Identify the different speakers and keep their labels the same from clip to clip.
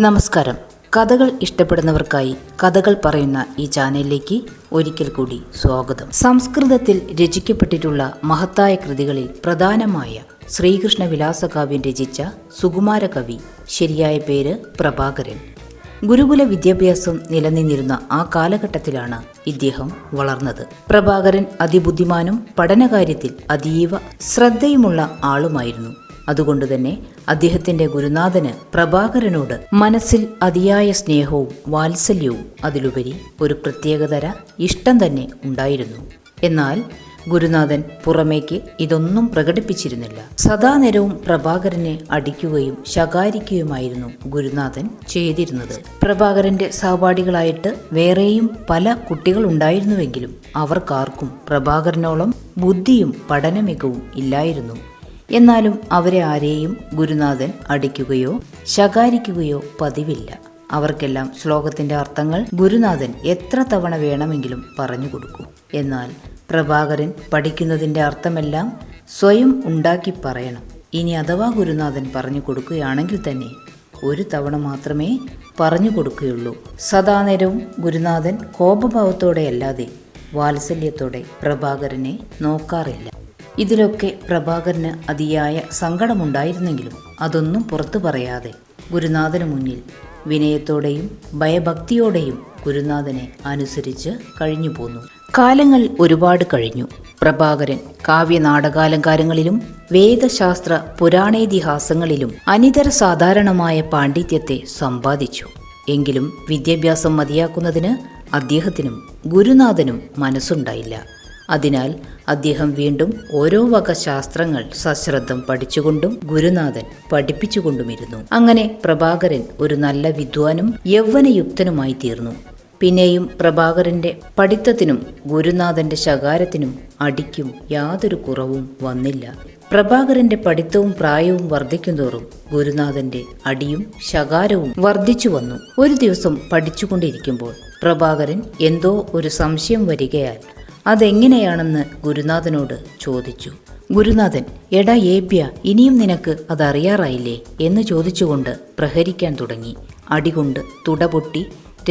Speaker 1: നമസ്കാരം. കഥകൾ ഇഷ്ടപ്പെടുന്നവർക്കായി കഥകൾ പറയുന്ന ഈ ചാനലിലേക്ക് ഒരിക്കൽ കൂടി സ്വാഗതം. സംസ്കൃതത്തിൽ രചിക്കപ്പെട്ടിട്ടുള്ള മഹത്തായ കൃതികളിൽ പ്രധാനമായ ശ്രീകൃഷ്ണ വിലാസകാവ്യം രചിച്ച സുകുമാര കവി, ശരിയായ പേര് പ്രഭാകരൻ. ഗുരുകുല വിദ്യാഭ്യാസം നിലനിന്നിരുന്ന ആ കാലഘട്ടത്തിലാണ് ഇദ്ദേഹം വളർന്നത്. പ്രഭാകരൻ അതിബുദ്ധിമാനും പഠനകാര്യത്തിൽ അതീവ ശ്രദ്ധയുമുള്ള ആളുമായിരുന്നു. അതുകൊണ്ടുതന്നെ അദ്ദേഹത്തിന്റെ ഗുരുനാഥന് പ്രഭാകരനോട് മനസ്സിൽ അതിയായ സ്നേഹവും വാത്സല്യവും അതിലുപരി ഒരു പ്രത്യേകതര ഇഷ്ടം തന്നെ ഉണ്ടായിരുന്നു. എന്നാൽ ഗുരുനാഥൻ പുറമേക്ക് ഇതൊന്നും പ്രകടിപ്പിച്ചിരുന്നില്ല. സദാനേരവും പ്രഭാകരനെ അടിക്കുകയും ശകാരിക്കുകയുമായിരുന്നു ഗുരുനാഥൻ ചെയ്തിരുന്നത്. പ്രഭാകരന്റെ സഹപാഠികളായിട്ട് വേറെയും പല കുട്ടികൾ ഉണ്ടായിരുന്നുവെങ്കിലും അവർക്കാർക്കും പ്രഭാകരനോളം ബുദ്ധിയും പഠനമികവും ഇല്ലായിരുന്നു. എന്നാലും അവരെ ആരെയും ഗുരുനാഥൻ അടിക്കുകയോ ശകാരിക്കുകയോ പതിവില്ല. അവർക്കെല്ലാം ശ്ലോകത്തിന്റെ അർത്ഥങ്ങൾ ഗുരുനാഥൻ എത്ര തവണ വേണമെങ്കിലും പറഞ്ഞു കൊടുക്കും. എന്നാൽ പ്രഭാകരൻ പഠിക്കുന്നതിന്റെ അർത്ഥമെല്ലാം സ്വയം ഉണ്ടാക്കി പറയണം. ഇനി അഥവാ ഗുരുനാഥൻ പറഞ്ഞു കൊടുക്കുകയാണെങ്കിൽ തന്നെ ഒരു തവണ മാത്രമേ പറഞ്ഞു കൊടുക്കുകയുള്ളൂ. സദാനേരവും ഗുരുനാഥൻ കോപഭാവത്തോടെയല്ലാതെ വാത്സല്യത്തോടെ പ്രഭാകരനെ നോക്കാറില്ല. ഇതിലൊക്കെ പ്രഭാകരന് അതിയായ സങ്കടമുണ്ടായിരുന്നെങ്കിലും അതൊന്നും പുറത്തു പറയാതെ ഗുരുനാഥന് മുന്നിൽ വിനയത്തോടെയും ഭയഭക്തിയോടെയും ഗുരുനാഥനെ അനുസരിച്ച് കഴിഞ്ഞു പോന്നു. കാലങ്ങൾ ഒരുപാട് കഴിഞ്ഞു. പ്രഭാകരൻ കാവ്യനാടകാലങ്കാരങ്ങളിലും വേദശാസ്ത്ര പുരാണേതിഹാസങ്ങളിലും അനിതര സാധാരണമായ പാണ്ഡിത്യത്തെ സമ്പാദിച്ചു. എങ്കിലും വിദ്യാഭ്യാസം മതിയാക്കുന്നതിന് അദ്ദേഹത്തിനും ഗുരുനാഥനും മനസ്സുണ്ടായില്ല. അതിനാൽ അദ്ദേഹം വീണ്ടും ഓരോ വക ശാസ്ത്രങ്ങൾ സശ്രദ്ധം പഠിച്ചുകൊണ്ടും ഗുരുനാഥൻ പഠിപ്പിച്ചുകൊണ്ടുമിരുന്നു. അങ്ങനെ പ്രഭാകരൻ ഒരു നല്ല വിദ്വാനും യൗവനയുക്തനുമായി തീർന്നു. പിന്നെയും പ്രഭാകരന്റെ പഠിത്തത്തിനും ഗുരുനാഥന്റെ ശകാരത്തിനും അടിക്കും യാതൊരു കുറവും വന്നില്ല. പ്രഭാകരന്റെ പഠിത്തവും പ്രായവും വർദ്ധിക്കുന്തോറും ഗുരുനാഥന്റെ അടിയും ശകാരവും വർദ്ധിച്ചു വന്നു. ഒരു ദിവസം പഠിച്ചുകൊണ്ടിരിക്കുമ്പോൾ പ്രഭാകരൻ എന്തോ ഒരു സംശയം വരികയാൽ അതെങ്ങനെയാണെന്ന് ഗുരുനാഥനോട് ചോദിച്ചു. ഗുരുനാഥൻ, എടാ ഏബ്യ, ഇനിയും നിനക്ക് അതറിയാറായില്ലേ എന്ന് ചോദിച്ചുകൊണ്ട് പ്രഹരിക്കാൻ തുടങ്ങി. അടികൊണ്ട് തുടപൊട്ടി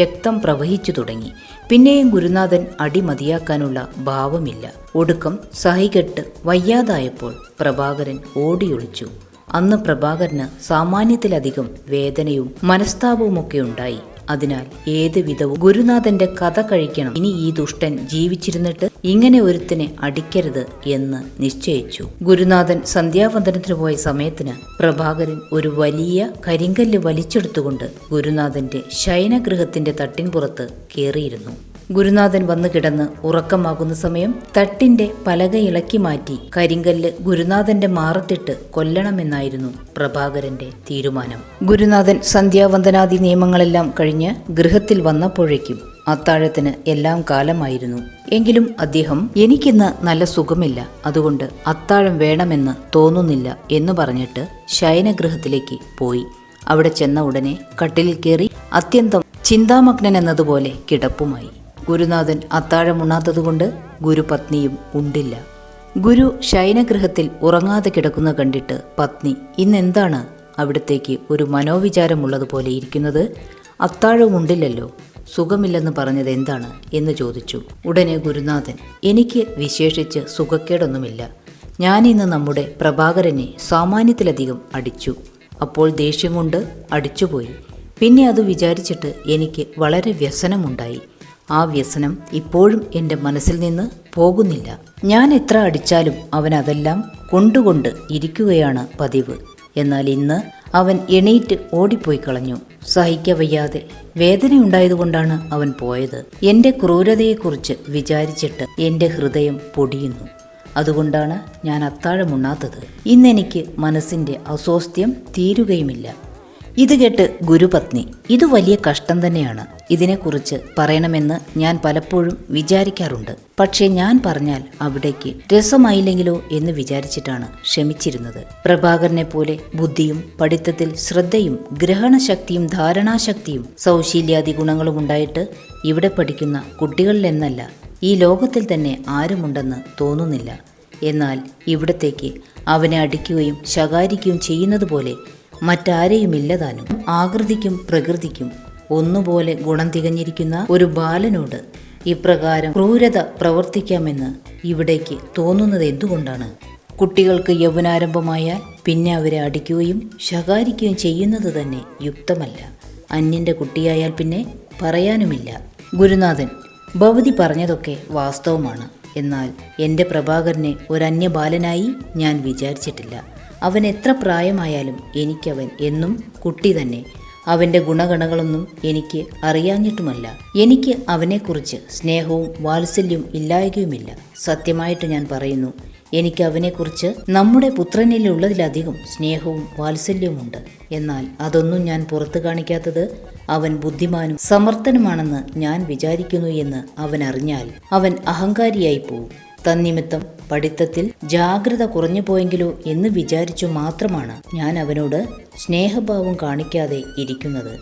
Speaker 1: രക്തം പ്രവഹിച്ചു തുടങ്ങി. പിന്നെയും ഗുരുനാഥൻ അടി മതിയാക്കാനുള്ള ഭാവമില്ല. ഒടുക്കം സഹികെട്ട് വയ്യാതായപ്പോൾ പ്രഭാകരൻ ഓടിയൊളിച്ചു. അന്ന് പ്രഭാകരന് സാമാന്യത്തിലധികം വേദനയും മനസ്താപവുമൊക്കെ ഉണ്ടായി. അതിനാൽ ഏത് വിധവും ഗുരുനാഥന്റെ കഥ കഴിക്കണം. ഇനി ഈ ദുഷ്ടൻ ജീവിച്ചിരുന്നിട്ട് ഇങ്ങനെ ഒരുത്തിനെ അടിക്കരുത് എന്ന് നിശ്ചയിച്ചു. ഗുരുനാഥൻ സന്ധ്യാവന്ദനത്തിന് പോയ സമയത്തിന് പ്രഭാകരൻ ഒരു വലിയ കരിങ്കല്ല് വലിച്ചെടുത്തുകൊണ്ട് ഗുരുനാഥന്റെ ശയനഗൃഹത്തിന്റെ തട്ടിൻപുറത്ത് കയറിയിരുന്നു. ഗുരുനാഥൻ വന്നു കിടന്ന് ഉറക്കമാകുന്ന സമയം തട്ടിന്റെ പലക ഇളക്കി മാറ്റി കരിങ്കല്ല് ഗുരുനാഥന്റെ മാറത്തിട്ട് കൊല്ലണമെന്നായിരുന്നു പ്രഭാകരന്റെ തീരുമാനം. ഗുരുനാഥൻ സന്ധ്യാവന്ദനാദി നിയമങ്ങളെല്ലാം കഴിഞ്ഞ് ഗൃഹത്തിൽ വന്നപ്പോഴേക്കും അത്താഴത്തിന് എല്ലാം കാലമായിരുന്നു. എങ്കിലും അദ്ദേഹം എനിക്കിന്ന് നല്ല സുഖമില്ല, അതുകൊണ്ട് അത്താഴം വേണമെന്ന് തോന്നുന്നില്ല എന്ന് പറഞ്ഞിട്ട് ശയനഗൃഹത്തിലേക്ക് പോയി. അവിടെ ചെന്ന ഉടനെ കട്ടിലിൽ കയറി അത്യന്തം ചിന്താമഗ്നൻ എന്നതുപോലെ കിടപ്പുമായി. ഗുരുനാഥൻ അത്താഴമുണ്ണാത്തതുകൊണ്ട് ഗുരുപത്നിയും ഉണ്ടില്ല. ഗുരു ശയനഗൃഹത്തിൽ ഉറങ്ങാതെ കിടക്കുന്ന കണ്ടിട്ട് പത്നി, ഇന്നെന്താണ് അവിടത്തേക്ക് ഒരു മനോവിചാരമുള്ളതുപോലെ ഇരിക്കുന്നത്? അത്താഴം ഉണ്ടില്ലല്ലോ, സുഖമില്ലെന്ന് പറഞ്ഞത് എന്താണ് എന്ന് ചോദിച്ചു. ഉടനെ ഗുരുനാഥൻ, എനിക്ക് വിശേഷിച്ച് സുഖക്കേടൊന്നുമില്ല. ഞാനിന്ന് നമ്മുടെ പ്രഭാകരനെ സാമാന്യത്തിലധികം അടിച്ചു. അപ്പോൾ ദേഷ്യം കൊണ്ട് അടിച്ചുപോയി. പിന്നെ അത് വിചാരിച്ചിട്ട് എനിക്ക് വളരെ വ്യസനമുണ്ടായി. ആ വ്യസനം ഇപ്പോഴും എൻ്റെ മനസ്സിൽ നിന്ന് പോകുന്നില്ല. ഞാൻ എത്ര അടിച്ചാലും അവൻ അതെല്ലാം കൊണ്ടുകൊണ്ട് ഇരിക്കുകയാണ് പതിവ്. എന്നാൽ ഇന്ന് അവൻ എണീറ്റ് ഓടിപ്പോയി കളഞ്ഞു. സഹിക്കവയ്യാതെ വേദനയുണ്ടായതുകൊണ്ടാണ് അവൻ പോയത്. എൻ്റെ ക്രൂരതയെക്കുറിച്ച് വിചാരിച്ചിട്ട് എൻ്റെ ഹൃദയം പൊടിയുന്നു. അതുകൊണ്ടാണ് ഞാൻ അത്താഴമുണ്ണാത്തത്. ഇന്നെനിക്ക് മനസ്സിൻ്റെ അസ്വാസ്ഥ്യം തീരുകയുമില്ല. ഇത് കേട്ട് ഗുരുപത്നി, ഇത് വലിയ കഷ്ടം തന്നെയാണ്. ഇതിനെക്കുറിച്ച് പറയണമെന്ന് ഞാൻ പലപ്പോഴും വിചാരിക്കാറുണ്ട്. പക്ഷേ ഞാൻ പറഞ്ഞാൽ അവിടേക്ക് രസമായില്ലെങ്കിലോ എന്ന് വിചാരിച്ചിട്ടാണ് ക്ഷമിച്ചിരുന്നത്. പ്രഭാകരനെ പോലെ ബുദ്ധിയും പഠിത്തത്തിൽ ശ്രദ്ധയും ഗ്രഹണശക്തിയും ധാരണാശക്തിയും സൗശീല്യാദി ഗുണങ്ങളും ഉണ്ടായിട്ട് ഇവിടെ പഠിക്കുന്ന കുട്ടികളിലെന്നല്ല ഈ ലോകത്തിൽ തന്നെ ആരുമുണ്ടെന്ന് തോന്നുന്നില്ല. എന്നാൽ ഇവിടത്തേക്ക് അവനെ അടിക്കുകയും ശകാരിക്കുകയും ചെയ്യുന്നത് പോലെ മറ്റാരെയുമില്ലതാനും. ആകൃതിക്കും പ്രകൃതിക്കും ഒന്നുപോലെ ഗുണം തികഞ്ഞിരിക്കുന്ന ഒരു ബാലനോട് ഇപ്രകാരം ക്രൂരത പ്രവർത്തിക്കാമെന്ന് ഇവിടേക്ക് തോന്നുന്നത് എന്തുകൊണ്ടാണ്? കുട്ടികൾക്ക് യൗവനാരംഭമായാൽ പിന്നെ അവരെ അടിക്കുകയും ശകാരിക്കുകയും ചെയ്യുന്നത് തന്നെ യുക്തമല്ല. അന്യൻ്റെ കുട്ടിയായാൽ പിന്നെ പറയാനുമില്ല. ഗുരുനാഥൻ, ഭവതി പറഞ്ഞതൊക്കെ വാസ്തവമാണ്. എന്നാൽ എൻ്റെ പ്രഭാകരനെ ഒരന്യ ബാലനായി ഞാൻ വിചാരിച്ചിട്ടില്ല. അവൻ എത്ര പ്രായമായാലും എനിക്കവൻ എന്നും കുട്ടി തന്നെ. അവൻ്റെ ഗുണഗണങ്ങളൊന്നും എനിക്ക് അറിയാഞ്ഞിട്ടുമല്ല. എനിക്ക് അവനെക്കുറിച്ച് സ്നേഹവും വാത്സല്യവും ഇല്ലായകയുമില്ല. സത്യമായിട്ട് ഞാൻ പറയുന്നു, എനിക്ക് അവനെക്കുറിച്ച് നമ്മുടെ പുത്രനിലുള്ളതിലധികം സ്നേഹവും വാത്സല്യവുമുണ്ട്. എന്നാൽ അതൊന്നും ഞാൻ പുറത്തു കാണിക്കാത്തത് അവൻ ബുദ്ധിമാനും സമർത്ഥനുമാണെന്ന് ഞാൻ വിചാരിക്കുന്നു എന്ന് അവൻ അറിഞ്ഞാൽ അവൻ അഹങ്കാരിയായി പോവും. തന്നിമിത്തം പഠിത്തത്തിൽ ജാഗ്രത കുറഞ്ഞു പോയെങ്കിലോ എന്ന് വിചാരിച്ചു മാത്രമാണ് ഞാൻ അവനോട് സ്നേഹഭാവം കാണിക്കാതെ ഇരിക്കുന്നത്.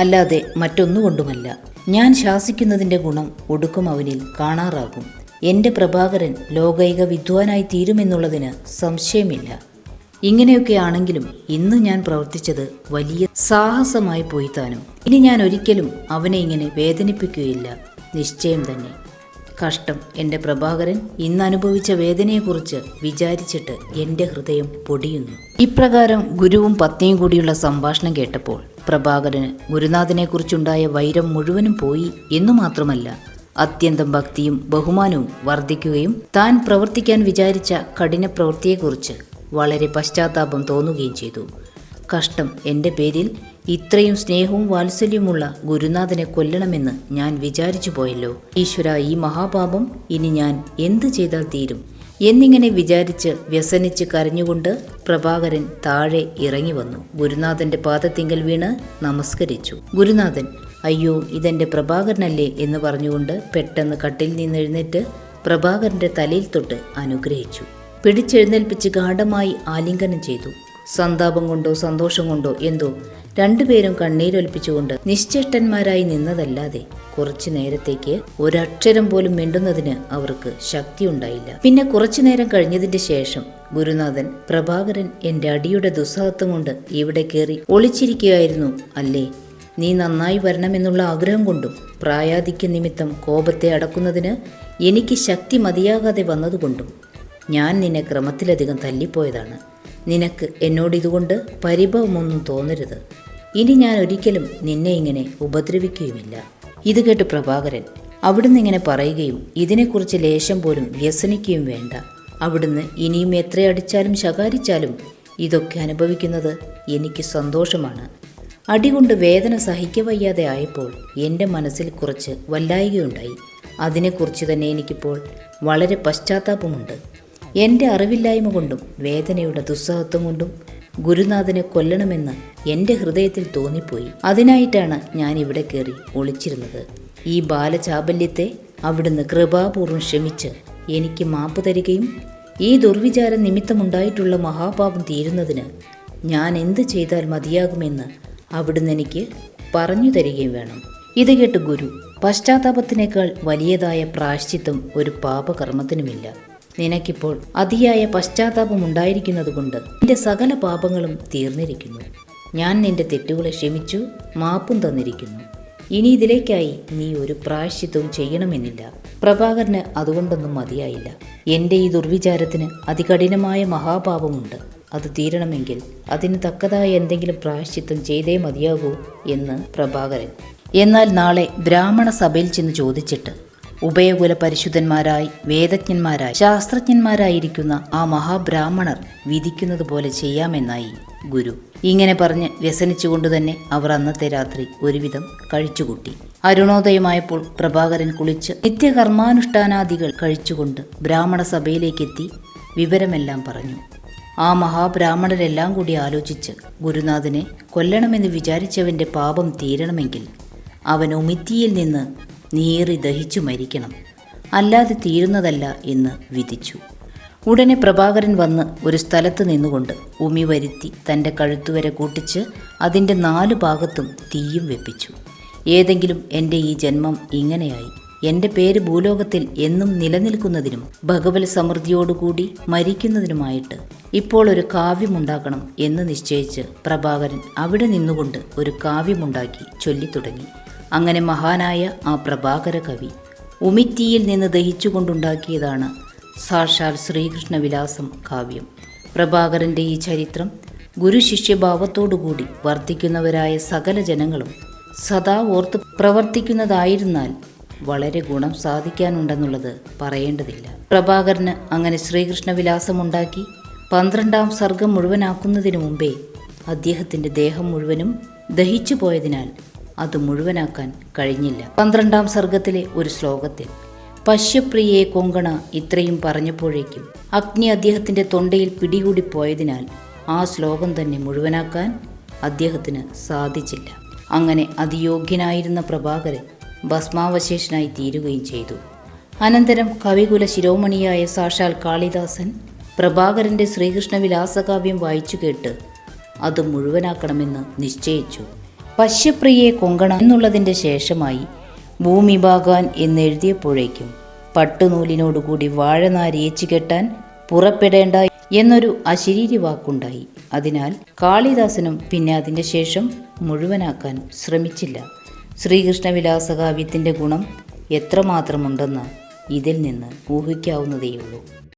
Speaker 1: അല്ലാതെ മറ്റൊന്നുകൊണ്ടുമല്ല. ഞാൻ ശാസിക്കുന്നതിൻ്റെ ഗുണം ഒടുക്കം അവനിൽ കാണാറാകും. എൻ്റെ പ്രഭാകരൻ ലോകൈക വിദ്വാനായി തീരുമെന്നുള്ളതിന് സംശയമില്ല. ഇങ്ങനെയൊക്കെ ആണെങ്കിലും ഇന്ന് ഞാൻ പ്രവർത്തിച്ചത് വലിയ സാഹസമായി പോയി താനും. ഇനി ഞാൻ ഒരിക്കലും അവനെ ഇങ്ങനെ വേദനിപ്പിക്കുകയില്ല, നിശ്ചയം തന്നെ. കഷ്ടം, എൻ്റെ പ്രഭാകരൻ ഇന്ന് അനുഭവിച്ച വേദനയെക്കുറിച്ച് വിചാരിച്ചിട്ട് എൻ്റെ ഹൃദയം പൊടിയുന്നു. ഇപ്രകാരം ഗുരുവും പത്നിയും കൂടിയുള്ള സംഭാഷണം കേട്ടപ്പോൾ പ്രഭാകരന് ഗുരുനാഥനെക്കുറിച്ചുണ്ടായ വൈരം മുഴുവനും പോയി എന്നു മാത്രമല്ല, അത്യന്തം ഭക്തിയും ബഹുമാനവും വർദ്ധിക്കുകയും താൻ പ്രവർത്തിക്കാൻ വിചാരിച്ച കഠിന പ്രവൃത്തിയെക്കുറിച്ച് വളരെ പശ്ചാത്താപം തോന്നുകയും ചെയ്തു. കഷ്ടം, എൻ്റെ പേരിൽ ഇത്രയും സ്നേഹവും വാത്സല്യമുള്ള ഗുരുനാഥനെ കൊല്ലണമെന്ന് ഞാൻ വിചാരിച്ചു പോയല്ലോ. ഈശ്വര, ഈ മഹാപാപം ഇനി ഞാൻ എന്തു ചെയ്താൽ തീരും എന്നിങ്ങനെ വിചാരിച്ച് വ്യസനിച്ച് കരഞ്ഞുകൊണ്ട് പ്രഭാകരൻ താഴെ ഇറങ്ങി വന്നു. ഗുരുനാഥന്റെ പാദത്തിങ്കൽ വീണ് നമസ്കരിച്ചു. ഗുരുനാഥൻ, അയ്യോ, ഇതെൻ്റെ പ്രഭാകരനല്ലേ എന്ന് പറഞ്ഞുകൊണ്ട് പെട്ടെന്ന് കട്ടിൽ നിന്നെഴുന്നേറ്റ് പ്രഭാകരന്റെ തലയിൽ തൊട്ട് അനുഗ്രഹിച്ചു. പിടിച്ചെഴുന്നേൽപ്പിച്ച് ഗാഢമായി ആലിംഗനം ചെയ്തു. സന്താപം കൊണ്ടോ സന്തോഷം കൊണ്ടോ എന്തോ രണ്ടുപേരും കണ്ണീരൊലിപ്പിച്ചുകൊണ്ട് നിശ്ചേഷ്ടന്മാരായി നിന്നതല്ലാതെ കുറച്ചു നേരത്തേക്ക് ഒരക്ഷരം പോലും മിണ്ടുന്നതിന് അവർക്ക് ശക്തിയുണ്ടായില്ല. പിന്നെ കുറച്ചു നേരം കഴിഞ്ഞതിന്റെ ശേഷം ഗുരുനാഥൻ, പ്രഭാകരൻ എൻ്റെ അടിയുടെ ദുസ്സാഹത്വം കൊണ്ട് ഇവിടെ കയറി ഒളിച്ചിരിക്കുകയായിരുന്നു അല്ലേ? നീ നന്നായി വരണമെന്നുള്ള ആഗ്രഹം കൊണ്ടും പ്രായാധിക്യ നിമിത്തം കോപത്തെ അടക്കുന്നതിന് എനിക്ക് ശക്തി മതിയാകാതെ വന്നതുകൊണ്ടും ഞാൻ നിന്നെ ക്രമത്തിലധികം തല്ലിപ്പോയതാണ്. നിനക്ക് എന്നോട് ഇതുകൊണ്ട് പരിഭവമൊന്നും തോന്നരുത്. ഇനി ഞാൻ ഒരിക്കലും നിന്നെ ഇങ്ങനെ ഉപദ്രവിക്കുകയുമില്ല. ഇത് കേട്ട് പ്രഭാകരൻ, അവിടുന്ന് ഇങ്ങനെ പറയുകയും ഇതിനെക്കുറിച്ച് ലേശം പോലും വ്യസനിക്കുകയും വേണ്ട. അവിടുന്ന് ഇനിയും എത്രയടിച്ചാലും ശകാരിച്ചാലും ഇതൊക്കെ അനുഭവിക്കുന്നത് എനിക്ക് സന്തോഷമാണ്. അടികൊണ്ട് വേദന സഹിക്കവയ്യാതെ ആയപ്പോൾ എൻ്റെ മനസ്സിൽ കുറച്ച് വല്ലായ്കയുണ്ടായി. അതിനെക്കുറിച്ച് തന്നെ എനിക്കിപ്പോൾ വളരെ പശ്ചാത്താപമുണ്ട്. എൻ്റെ അറിവില്ലായ്മ കൊണ്ടും വേദനയുടെ ദുസ്സാഹത്വം കൊണ്ടും ഗുരുനാഥനെ കൊല്ലണമെന്ന് എൻ്റെ ഹൃദയത്തിൽ തോന്നിപ്പോയി. അതിനായിട്ടാണ് ഞാൻ ഇവിടെ കയറി ഒളിച്ചിരുന്നത്. ഈ ബാലചാബല്യത്തെ അവിടുന്ന് കൃപാപൂർവ്വം ക്ഷമിച്ച് എനിക്ക് മാപ്പ് തരികയും ഈ ദുർവിചാരം നിമിത്തമുണ്ടായിട്ടുള്ള മഹാപാപം തീരുന്നതിന് ഞാൻ എന്ത് ചെയ്താൽ മതിയാകുമെന്ന് അവിടുന്ന് എനിക്ക് പറഞ്ഞു തരികയും വേണം. ഇത് കേട്ട് ഗുരു, പശ്ചാത്താപത്തിനേക്കാൾ വലിയതായ പ്രായശ്ചിത്തം ഒരു പാപകർമ്മത്തിനുമില്ല. നിനക്കിപ്പോൾ അതിയായ പശ്ചാത്താപം ഉണ്ടായിരിക്കുന്നതുകൊണ്ട് നിന്റെ സകല പാപങ്ങളും തീർന്നിരിക്കുന്നു. ഞാൻ നിന്റെ തെറ്റുകളെ ക്ഷമിച്ചു മാപ്പും തന്നിരിക്കുന്നു. ഇനി ഇതിലേക്കായി നീ ഒരു പ്രായശ്ചിത്തവും ചെയ്യണമെന്നില്ല. പ്രഭാകരന് അതുകൊണ്ടൊന്നും മതിയായില്ല. എൻ്റെ ഈ ദുർവിചാരത്തിന് അതികഠിനമായ മഹാപാപമുണ്ട്. അത് തീരണമെങ്കിൽ അതിന് തക്കതായ എന്തെങ്കിലും പ്രായശ്ചിത്തം ചെയ്തേ മതിയാകൂ എന്ന് പ്രഭാകരൻ. എന്നാൽ നാളെ ബ്രാഹ്മണ സഭയിൽ ചെന്ന് ചോദിച്ചിട്ട് ഉഭയകുല പരിശുദ്ധന്മാരായി വേദജ്ഞന്മാരായി ശാസ്ത്രജ്ഞന്മാരായിരിക്കുന്ന ആ മഹാബ്രാഹ്മണർ വിധിക്കുന്നത് പോലെ ചെയ്യാമെന്നായി ഗുരു. ഇങ്ങനെ പറഞ്ഞ് വ്യസനിച്ചുകൊണ്ട് തന്നെ അവർ അന്നത്തെ രാത്രി ഒരുവിധം കഴിച്ചുകൂട്ടി. അരുണോദയമായപ്പോൾ പ്രഭാകരൻ കുളിച്ച് നിത്യകർമാനുഷ്ഠാനാദികൾ കഴിച്ചുകൊണ്ട് ബ്രാഹ്മണ സഭയിലേക്കെത്തി വിവരമെല്ലാം പറഞ്ഞു. ആ മഹാബ്രാഹ്മണരെല്ലാം കൂടി ആലോചിച്ച് ഗുരുനാഥനെ കൊല്ലണമെന്ന് വിചാരിച്ചവൻ്റെ പാപം തീരണമെങ്കിൽ അവൻ ഉമിത്തിയിൽ നിന്ന് നീറി ദഹിച്ചു മരിക്കണം, അല്ലാതെ തീരുന്നതല്ല എന്ന് വിധിച്ചു. ഉടനെ പ്രഭാകരൻ വന്ന് ഒരു സ്ഥലത്ത് നിന്നുകൊണ്ട് ഉമി വരുത്തി തൻ്റെ കഴുത്തുവരെ കൂട്ടിച്ച് അതിൻ്റെ 4 ഭാഗത്തും തീയും വെപ്പിച്ചു. ഏതെങ്കിലും എൻ്റെ ഈ ജന്മം ഇങ്ങനെയായി, എൻ്റെ പേര് ഭൂലോകത്തിൽ എന്നും നിലനിൽക്കുന്നതിനും ഭഗവത് സമൃദ്ധിയോടുകൂടി മരിക്കുന്നതിനുമായിട്ട് ഇപ്പോൾ ഒരു കാവ്യമുണ്ടാക്കണം എന്ന് നിശ്ചയിച്ച് പ്രഭാകരൻ അവിടെ നിന്നുകൊണ്ട് ഒരു കാവ്യമുണ്ടാക്കി ചൊല്ലിത്തുടങ്ങി. അങ്ങനെ മഹാനായ ആ പ്രഭാകര കവി ഉമിത്തിയിൽ നിന്ന് ദഹിച്ചുകൊണ്ടുണ്ടാക്കിയതാണ് സാക്ഷാൽ ശ്രീകൃഷ്ണവിലാസം കാവ്യം. പ്രഭാകരൻ്റെ ഈ ചരിത്രം ഗുരുശിഷ്യഭാവത്തോടുകൂടി വർദ്ധിക്കുന്നവരായ സകല ജനങ്ങളും സദാ ഓർത്ത് പ്രവർത്തിക്കുന്നതായിരുന്നാൽ വളരെ ഗുണം സാധിക്കാനുണ്ടെന്നുള്ളത് പറയേണ്ടതില്ല. പ്രഭാകരന് അങ്ങനെ ശ്രീകൃഷ്ണവിലാസമുണ്ടാക്കി 12-ാം സർഗം മുഴുവനാക്കുന്നതിനു മുമ്പേ അദ്ദേഹത്തിൻ്റെ ദേഹം മുഴുവനും ദഹിച്ചു പോയതിനാൽ അത് മുഴുവനാക്കാൻ കഴിഞ്ഞില്ല. 12-ാം സർഗത്തിലെ ഒരു ശ്ലോകത്തിൽ പശ്യപ്രിയേ കൊങ്കണ ഇത്രയും പറഞ്ഞപ്പോഴേക്കും അഗ്നി അദ്ദേഹത്തിൻ്റെ തൊണ്ടയിൽ പിടികൂടിപ്പോയതിനാൽ ആ ശ്ലോകം തന്നെ മുഴുവനാക്കാൻ അദ്ദേഹത്തിന് സാധിച്ചില്ല. അങ്ങനെ അതിയോഗ്യനായിരുന്ന പ്രഭാകരൻ ഭസ്മാവശേഷനായി തീരുകയും ചെയ്തു. അനന്തരം കവികുല ശിരോമണിയായ സാക്ഷാൽ കാളിദാസൻ പ്രഭാകരൻ്റെ ശ്രീകൃഷ്ണവിലാസകാവ്യം വായിച്ചു കേട്ട് അത് മുഴുവനാക്കണമെന്ന് നിശ്ചയിച്ചു. പശ്യപ്രിയേ കൊങ്കണ എന്നുള്ളതിൻ്റെ ശേഷമായി ഭൂമിഭാഗാൻ എന്നെഴുതിയപ്പോഴേക്കും പട്ടുനൂലിനോടുകൂടി വാഴനാരേച്ചു കെട്ടാൻ പുറപ്പെടേണ്ട എന്നൊരു അശരീരി വാക്കുണ്ടായി. അതിനാൽ കാളിദാസനും പിന്നെ അതിൻ്റെ ശേഷം മുഴുവനാക്കാൻ ശ്രമിച്ചില്ല. ശ്രീകൃഷ്ണവിലാസകാവ്യത്തിൻ്റെ ഗുണം എത്രമാത്രമുണ്ടെന്ന് ഇതിൽ നിന്ന് ഊഹിക്കാവുന്നതേയുള്ളൂ.